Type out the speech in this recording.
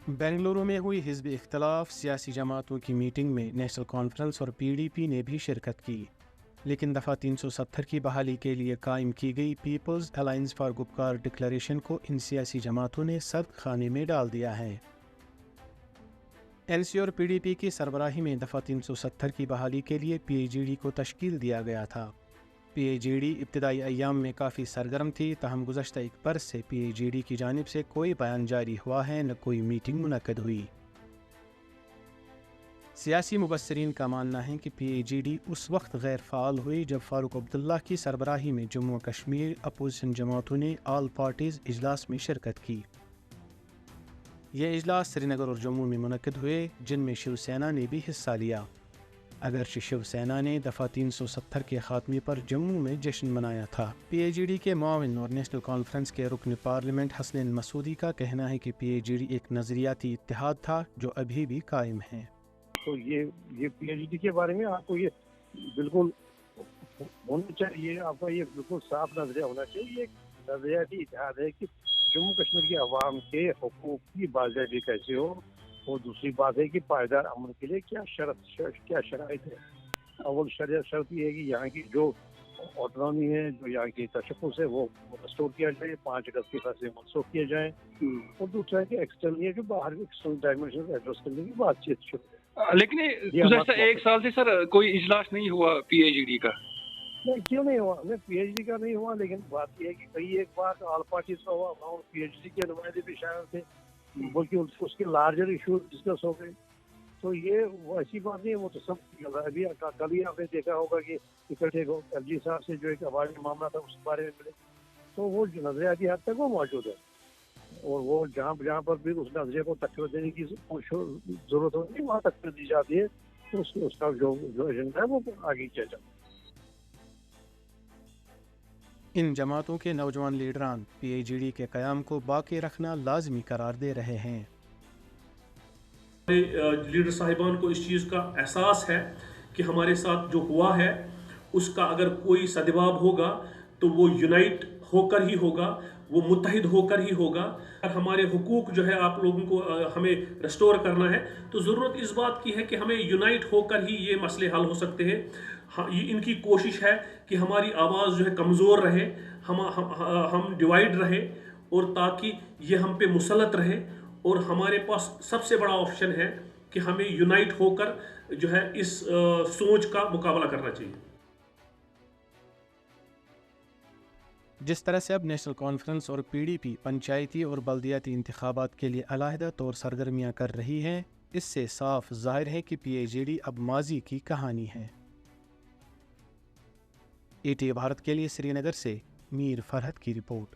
बेंगलुरु में हुई हिज़्ब इख्तलाफ सियासी जमातों की मीटिंग में नेशनल कॉन्फ्रेंस और पीडीपी ने भी शिरकत की, लेकिन दफ़ा 370 की बहाली के लिए कायम की गई People's Alliance for Gupkar Declaration को इन सियासी जमातों ने सख्त खाने में डाल दिया है। एलसी और पीडीपी की सरबराही में दफ़ा 370 की बहाली के लिए पीएजीडी को तश्कील दिया गया था। पीएजीडी इब्तदाई अय्याम में काफ़ी सरगर्म थी, तहम गुज़श्ता एक बरस से पीएजीडी की जानिब से कोई बयान जारी हुआ है, न कोई मीटिंग मुनक्कद हुई। सियासी मुबस्सरीन का मानना है कि पीएजीडी उस वक्त गैर फ़ाल हुई जब फ़ारूक अब्दुल्ला की सरबराही में जम्मू और कश्मीर अपोजिशन जमातों ने ऑल पार्टीज़ इजलास में शिरकत की। ये इजलास श्रीनगर और जम्मू में मुनक्कद हुए, जिनमें शिवसेना ने भी हिस्सा लिया। अगरचे शिवसेना ने दफ़ा 370 के ख़ात्मे पर जम्मू में जश्न मनाया था। पीएजीडी के मुआविन और नेशनल कॉन्फ्रेंस के रुकन पार्लियामेंट हसनैन मसूदी का कहना है कि पीएजीडी एक नज़रियाती इत्तेहाद था जो अभी भी कायम है। तो ये पीएजीडी के बारे में आपको ये बिल्कुल होना चाहिए, आपका ये बिल्कुल साफ नजरिया होना चाहिए। ये एक नजरियाती इत्तेहाद है कि जम्मू कश्मीर के अवाम के हुकूक की बाज़ाबी कैसे हो, और दूसरी बात है कि पायदार अमन के लिए क्या शराइत है। अव्वल शर्त ये है कि यहाँ की जो ऑटोनॉमी है, जो यहाँ की तशख़्ख़ुस है, वो रिस्टोर किया जाए, 5 अगस्त के फैसले मनसूख किए जाएँ। और दूसरा है कि एक्सटर्नल जो बाहर एक्सटर्नल डायमेंशन एड्रेस करने की बातचीत शुरू है। लेकिन गुज़श्ता 1 साल से सर कोई इजलास नहीं हुआ पीएजीडी का। नहीं, क्यों नहीं हुआ? नहीं, पीएचडी का नहीं हुआ, लेकिन बात यह है कि कई एक बार ऑल पार्टीज का हुआ और पीएचडी के नुमाइंदे भी शामिल थे, बल्कि उसके लार्जर इशू डिस्कस हो गए। तो ये वो ऐसी बात नहीं है, वो तो सब अभी कल ही आपने देखा होगा कि इकट्ठे एलजी साहब से जो एक अवार्ड मामला था उसके बारे में मिले, तो वो नजरियाती हद तक वो मौजूद है। और वो जहाँ पर भी उस नजरिए को तकरीर देने की जरूरत होती है, वहाँ तकरीर दी जाती है, तो उसका जो एजेंडा है वो आगे किया जाता है। इन जमातों के नौजवान लीडरान पीएजीडी के क़याम को बाकी रखना लाजमी करार दे रहे हैं। लीडर साहिबान को इस चीज़ का एहसास है कि हमारे साथ जो हुआ है उसका अगर कोई सद्भाव होगा तो वो यूनाइट होकर ही होगा, वो मुत्तहिद होकर ही होगा। अगर हमारे हुकूक जो है आप लोगों को हमें रिस्टोर करना है, तो ज़रूरत इस बात की है कि हमें यूनाइट होकर ही ये मसले हल हो सकते हैं। ये इनकी कोशिश है कि हमारी आवाज़ जो है कमज़ोर रहे, हम डिवाइड रहे, और ताकि ये हम पे मुसलत रहे। और हमारे पास सबसे बड़ा ऑप्शन है कि हमें यूनाइट होकर जो है इस सोच का मुकाबला करना चाहिए। जिस तरह से अब नेशनल कॉन्फ्रेंस और पीडीपी पंचायती और बल्दियाती इंतखाबात के लिए अलहदा तौर सरगर्मियाँ कर रही हैं, इससे साफ जाहिर है कि पीएजीडी अब माजी की कहानी है। ET भारत के लिए श्रीनगर से मीर फरहत की रिपोर्ट।